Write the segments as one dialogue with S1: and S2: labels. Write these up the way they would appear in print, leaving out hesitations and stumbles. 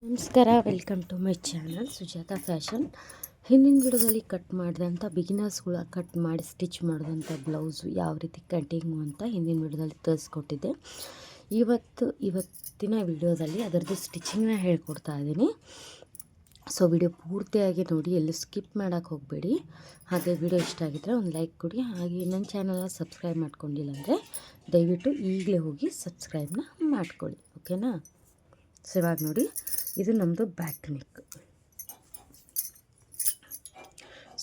S1: ನಮಸ್ಕಾರ, welcome to my channel Sujata fashion. ಹಿಂದಿನ ವಿಡಿಯೋದಲ್ಲಿ ಕಟ್ ಮಾಡಿದಂಥ ಬಿಗಿನರ್ಸ್ಗಳು ಕಟ್ ಮಾಡಿ ಸ್ಟಿಚ್ ಮಾಡಿದಂಥ ಬ್ಲೌಸು ಯಾವ ರೀತಿ ಕಟ್ಟಿಂಗು ಅಂತ ಹಿಂದಿನ ವಿಡಿಯೋದಲ್ಲಿ ತೋರಿಸ್ಕೊಟ್ಟಿದ್ದೆ. ಇವತ್ತಿನ ವಿಡಿಯೋದಲ್ಲಿ ಅದರದ್ದು ಸ್ಟಿಚಿಂಗ್ನ ಹೇಳ್ಕೊಡ್ತಾ ಇದ್ದೀನಿ. ಸೊ ವಿಡಿಯೋ ಪೂರ್ತಿಯಾಗಿ ನೋಡಿ, ಎಲ್ಲೂ ಸ್ಕಿಪ್ ಮಾಡೋಕ್ಕೆ ಹೋಗಬೇಡಿ. ಹಾಗೆ ವಿಡಿಯೋ ಇಷ್ಟ ಆಗಿದ್ದರೆ ಒಂದು ಲೈಕ್ ಕೊಡಿ. ಹಾಗೆ ನನ್ನ ಚಾನಲ್ನ ಸಬ್ಸ್ಕ್ರೈಬ್ ಮಾಡ್ಕೊಂಡಿಲ್ಲ ಅಂದರೆ ದಯವಿಟ್ಟು ಈಗಲೇ ಹೋಗಿ ಸಬ್ಸ್ಕ್ರೈಬ್ನ ಮಾಡ್ಕೊಳ್ಳಿ, ಓಕೆನಾ. ಸೊ ಇವಾಗ ನೋಡಿ, ಇದು ನಮ್ಮದು ಬ್ಯಾಕ್ ನೆಕ್.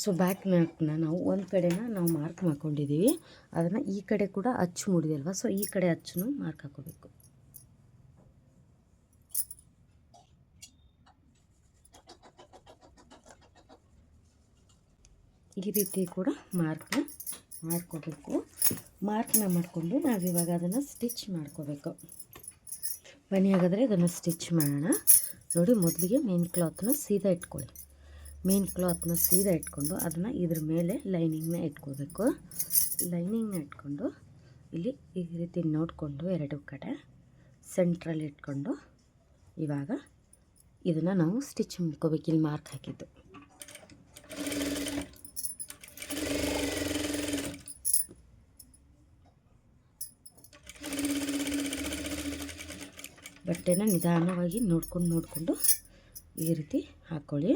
S1: ಸೊ ಬ್ಯಾಕ್ ನೆಕ್ನ ನಾವು ಒಂದು ಕಡೆನ ನಾವು ಮಾರ್ಕ್ ಮಾಡ್ಕೊಂಡಿದ್ದೀವಿ. ಅದನ್ನು ಈ ಕಡೆ ಕೂಡ ಅಚ್ಚು ಮೂಡಿದಲ್ವ, ಸೊ ಈ ಕಡೆ ಅಚ್ಚನ್ನು ಮಾರ್ಕ್ ಹಾಕೋಬೇಕು. ಈ ರೀತಿ ಕೂಡ ಮಾಡ್ಕೋಬೇಕು. ಮಾರ್ಕ್ನ ಮಾಡಿಕೊಂಡು ನಾವಿವಾಗ ಅದನ್ನು ಸ್ಟಿಚ್ ಮಾಡ್ಕೋಬೇಕು. ಬನ್ನಿ ಹಾಗಾದರೆ ಇದನ್ನು ಸ್ಟಿಚ್ ಮಾಡೋಣ. ನೋಡಿ, ಮೊದಲಿಗೆ ಮೇನ್ ಕ್ಲಾತ್ನ ಸೀದಾ ಇಟ್ಕೊಳ್ಳಿ. ಮೇನ್ ಕ್ಲಾತ್ನ ಸೀದಾ ಇಟ್ಕೊಂಡು ಅದನ್ನು ಇದ್ರ ಮೇಲೆ ಲೈನಿಂಗ್ನ ಇಟ್ಕೋಬೇಕು. ಲೈನಿಂಗ್ನ ಇಟ್ಕೊಂಡು ಇಲ್ಲಿ ಈ ರೀತಿ ನೋಡಿಕೊಂಡು ಎರಡು ಕಡೆ ಸೆಂಟ್ರಲ್ಲಿ ಇಟ್ಕೊಂಡು ಇವಾಗ ಇದನ್ನು ನಾವು ಸ್ಟಿಚ್ ಮಾಡ್ಕೋಬೇಕು. ಇಲ್ಲಿ ಮಾರ್ಕ್ ಹಾಕಿದ್ದು ಬಟ್ಟೆನ ನಿಧಾನವಾಗಿ ನೋಡ್ಕೊಂಡು ಈ ರೀತಿ ಹಾಕ್ಕೊಳ್ಳಿ.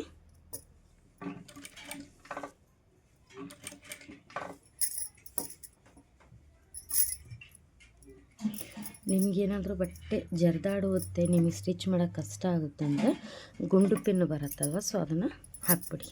S1: ನಿಮಗೇನಾದರೂ ಬಟ್ಟೆ ಜರ್ದಾಡುತ್ತೆ, ನಿಮಗೆ ಸ್ಟಿಚ್ ಮಾಡೋಕ್ಕೆ ಕಷ್ಟ ಆಗುತ್ತೆ ಅಂದರೆ ಗುಂಡು ಪಿನ್ ಬರುತ್ತಲ್ವ, ಸೊ ಅದನ್ನು ಹಾಕ್ಬಿಡಿ.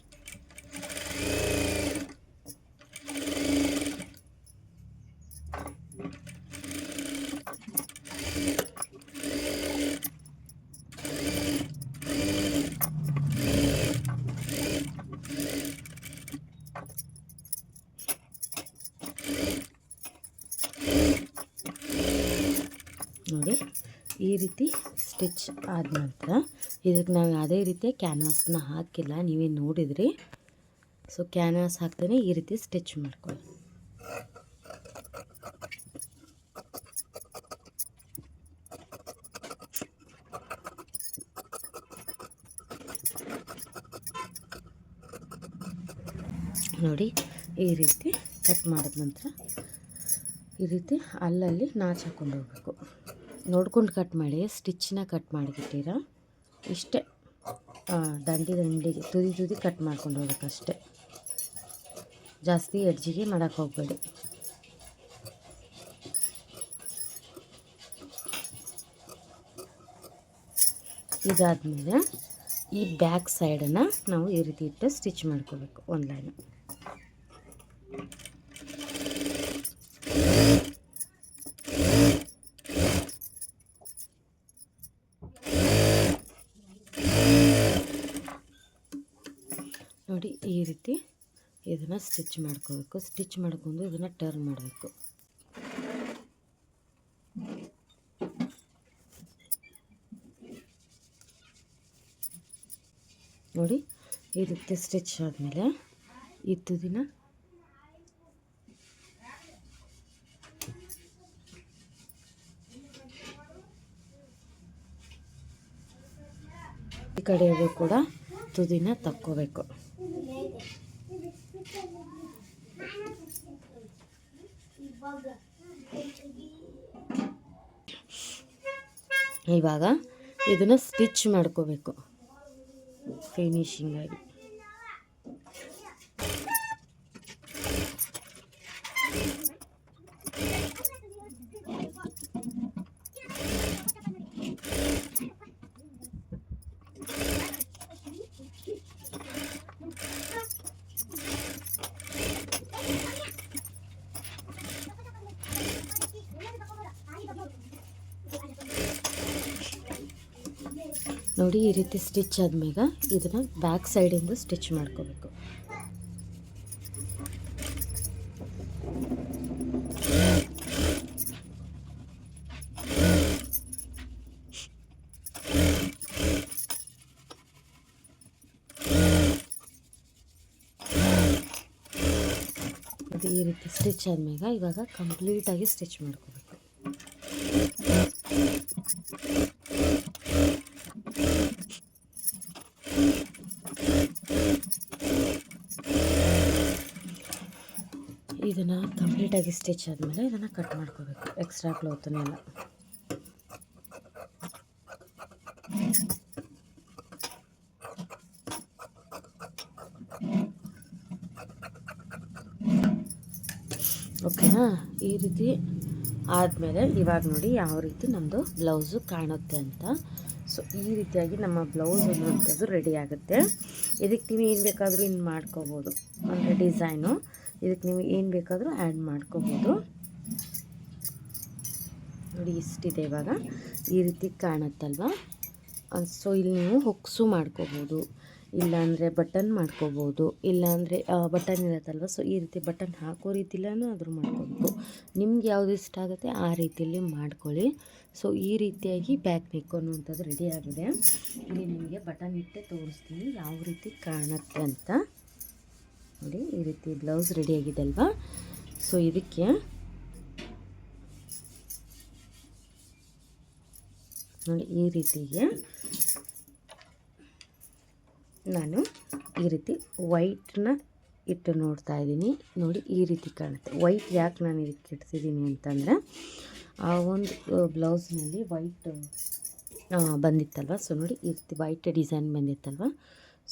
S1: ನೋಡಿ, ಈ ರೀತಿ ಸ್ಟಿಚ್ ಆದ ನಂತರ ಇದಕ್ಕೆ ನಾವು ಯಾವುದೇ ರೀತಿಯ ಕ್ಯಾನ್ವಾಸ್ನ ಹಾಕಿಲ್ಲ, ನೀವೇ ನೋಡಿದ್ರಿ. ಸೊ ಕ್ಯಾನ್ವಾಸ್ ಹಾಕ್ತಾನೆ ಈ ರೀತಿ ಸ್ಟಿಚ್ ಮಾಡ್ಕೊಳ್ಳಿ. ನೋಡಿ, ಈ ರೀತಿ ಕಟ್ ಮಾಡಿದ ನಂತರ ಈ ರೀತಿ ಅಲ್ಲಲ್ಲಿ ನಾಚು ಹಾಕ್ಕೊಂಡು ಹೋಗಬೇಕು. ನೋಡ್ಕೊಂಡು ಕಟ್ ಮಾಡಿ, ಸ್ಟಿಚ್ನ ಕಟ್ ಮಾಡಿಬಿಟ್ಟಿರ ಇಷ್ಟೇ. ದಂಡಿಗೆ ತುದಿ ಕಟ್ ಮಾಡ್ಕೊಂಡು ಹೋಗ್ಬೇಕಷ್ಟೆ, ಜಾಸ್ತಿ ಎಡ್ಜಿಗೆ ಮಾಡೋಕ್ಕೆ ಹೋಗಬೇಡಿ. ಇದಾದಮೇಲೆ ಈ ಬ್ಯಾಕ್ ಸೈಡನ್ನು ನಾವು ಈ ರೀತಿ ಇಟ್ಟು ಸ್ಟಿಚ್ ಮಾಡ್ಕೋಬೇಕು. ಒಂದು ಲೈನ್ ನೋಡಿ, ಈ ರೀತಿ ಇದನ್ನು ಸ್ಟಿಚ್ ಮಾಡ್ಕೋಬೇಕು. ಸ್ಟಿಚ್ ಮಾಡ್ಕೊಂಡು ಇದನ್ನು ಟರ್ನ್ ಮಾಡಬೇಕು. ನೋಡಿ, ಈ ರೀತಿ ಸ್ಟಿಚ್ ಆದಮೇಲೆ ಈ ತುದಿನ ಈ ಕಡೆಯದು ಕೂಡ ತುದಿನ ತಕ್ಕೋಬೇಕು. ಇವಾಗ ಇದನ್ನು ಸ್ಟಿಚ್ ಮಾಡ್ಕೋಬೇಕು ಫಿನಿಶಿಂಗ್ ಆಗಿ. ನೋಡಿ, ಈ ರೀತಿ ಸ್ಟಿಚ್ ಆದ್ಮೇಲೆ ಇದನ್ನು ಬ್ಯಾಕ್ ಸೈಡಿಂದ ಸ್ಟಿಚ್ ಮಾಡ್ಕೋಬೇಕು. ಅದು ಈ ರೀತಿ ಸ್ಟಿಚ್ ಆದ್ಮೇಲೆ ಇವಾಗ ಕಂಪ್ಲೀಟಾಗಿ ಸ್ಟಿಚ್ ಮಾಡ್ಕೋಬೇಕು. ಇದನ್ನು ಕಂಪ್ಲೀಟಾಗಿ ಸ್ಟಿಚ್ ಆದಮೇಲೆ ಇದನ್ನು ಕಟ್ ಮಾಡ್ಕೋಬೇಕು, ಎಕ್ಸ್ಟ್ರಾ ಕ್ಲಾತನ್ನೆಲ್ಲ. ಓಕೆನಾ? ಈ ರೀತಿ ಆದಮೇಲೆ ಇವಾಗ ನೋಡಿ ಯಾವ ರೀತಿ ನಮ್ಮದು ಬ್ಲೌಸು ಕಾಣುತ್ತೆ ಅಂತ. ಸೊ ಈ ರೀತಿಯಾಗಿ ನಮ್ಮ ಬ್ಲೌಸ್ ಅನ್ನುವಂಥದ್ದು ರೆಡಿ ಆಗುತ್ತೆ. ಇದಕ್ಕೆ ನೀವು ಏನು ಬೇಕಾದರೂ ಇನ್ನು ಮಾಡ್ಕೋಬೋದು, ಅಂದರೆ ಡಿಸೈನು ಇದಕ್ಕೆ ನೀವು ಏನು ಬೇಕಾದರೂ ಆ್ಯಡ್ ಮಾಡ್ಕೋಬೋದು. ನೋಡಿ ಇಷ್ಟಿದೆ ಇವಾಗ, ಈ ರೀತಿ ಕಾಣುತ್ತಲ್ವ. ಸೊ ಇಲ್ಲಿ ನೀವು ಹುಕ್ಸು ಮಾಡ್ಕೋಬೋದು, ಇಲ್ಲಾಂದರೆ ಬಟನ್ ಮಾಡ್ಕೋಬೋದು, ಇಲ್ಲಾಂದರೆ ಬಟನ್ ಇರುತ್ತಲ್ವ, ಸೊ ಈ ರೀತಿ ಬಟನ್ ಹಾಕೋ ರೀತಿಲೂ ಆದರೂ ಮಾಡ್ಕೋಬೇಕು. ನಿಮ್ಗೆ ಯಾವುದು ಇಷ್ಟ ಆಗುತ್ತೆ ಆ ರೀತಿಯಲ್ಲಿ ಮಾಡ್ಕೊಳ್ಳಿ. ಸೊ ಈ ರೀತಿಯಾಗಿ ಬ್ಯಾಕ್ ನೆಕ್ ಅನ್ನುವಂಥದ್ದು ರೆಡಿ ಆಗಿದೆ. ಇಲ್ಲಿ ನಿಮಗೆ ಬಟನ್ ಇಟ್ಟೆ ತೋರಿಸ್ತೀನಿ ಯಾವ ರೀತಿ ಕಾಣುತ್ತೆ ಅಂತ. ನೋಡಿ ಈ ರೀತಿ ಬ್ಲೌಸ್ ರೆಡಿಯಾಗಿದೆ ಅಲ್ವಾ. ಸೊ ಇದಕ್ಕೆ ನೋಡಿ ಈ ರೀತಿಗೆ ನಾನು ಈ ರೀತಿ ವೈಟ್ನ ಇಟ್ಟು ನೋಡ್ತಾ ಇದ್ದೀನಿ. ನೋಡಿ ಈ ರೀತಿ ಕಾಣುತ್ತೆ. ವೈಟ್ ಯಾಕೆ ನಾನು ಇದಕ್ಕೆ ಇಡ್ತಿದ್ದೀನಿ ಅಂತಂದರೆ ಆ ಒಂದು ಬ್ಲೌಸ್ನಲ್ಲಿ ವೈಟ್ ಬಂದಿತ್ತಲ್ವ. ಸೊ ನೋಡಿ ಈ ರೀತಿ ವೈಟ್ ಡಿಸೈನ್ ಬಂದಿತ್ತಲ್ವ.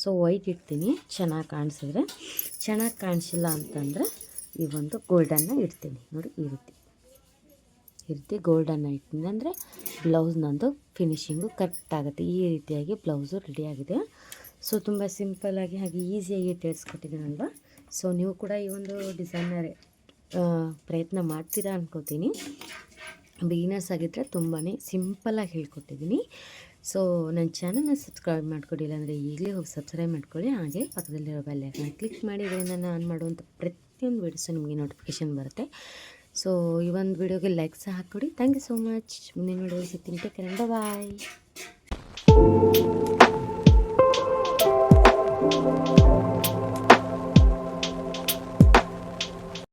S1: ಸೊ ವೈಟ್ ಇಡ್ತೀನಿ, ಚೆನ್ನಾಗಿ ಕಾಣಿಸಿದ್ರೆ. ಚೆನ್ನಾಗಿ ಕಾಣಿಸಿಲ್ಲ ಅಂತಂದರೆ ಈ ಒಂದು ಗೋಲ್ಡನ್ನು ಇಡ್ತೀನಿ. ನೋಡಿ ಈ ರೀತಿ ಗೋಲ್ಡನ್ನು ಇಟ್ಟಿನಿ ಅಂದರೆ ಬ್ಲೌಸ್ ನಂದು ಫಿನಿಶಿಂಗು ಕರೆಕ್ಟ್ ಆಗುತ್ತೆ. ಈ ರೀತಿಯಾಗಿ ಬ್ಲೌಸು ರೆಡಿಯಾಗಿದೆ. ಸೊ ತುಂಬ ಸಿಂಪಲ್ಲಾಗಿ ಹಾಗೆ ಈಸಿಯಾಗಿ ತಿಳಿಸ್ಕೊಟ್ಟಿದ್ದೀನಲ್ವ. ಸೊ ನೀವು ಕೂಡ ಈ ಒಂದು ಡಿಸೈನರ್ ಪ್ರಯತ್ನ ಮಾಡ್ತೀರಾ ಅನ್ಕೋತೀನಿ. ಬಿಗಿನರ್ಸ್ ಆಗಿದ್ದರೆ ತುಂಬಾ ಸಿಂಪಲ್ಲಾಗಿ ಹೇಳ್ಕೊಟ್ಟಿದ್ದೀನಿ. ಸೊ ನನ್ನ ಚಾನಲ್ನ ಸಬ್ಸ್ಕ್ರೈಬ್ ಮಾಡ್ಕೊಂಡಿಲ್ಲ ಅಂದರೆ ಈಗಲೇ ಹೋಗಿ ಸಬ್ಸ್ಕ್ರೈಬ್ ಮಾಡ್ಕೊಳ್ಳಿ. ಹಾಗೆ ಪಕ್ಕದಲ್ಲಿರೋ ಬೆಲ್ ಐಕಾನ್ ಕ್ಲಿಕ್ ಮಾಡಿ, ಇದರಿಂದ ನಾನು ಮಾಡುವಂಥ ಪ್ರತಿಯೊಂದು ವೀಡಿಯೋಸು ನಿಮಗೆ ನೋಟಿಫಿಕೇಷನ್ ಬರುತ್ತೆ. ಸೊ ಈ ಒಂದು ವಿಡಿಯೋಗೆ ಲೈಕ್ ಸಹ ಹಾಕ್ಕೊಡಿ. Thank you so much. ಮುಂದಿನ ವಿಡಿಯೋ ಸಿಗ್ತೀನಿ. ಟೇಕ್ ಕೇರ್, ಬಾಯ್.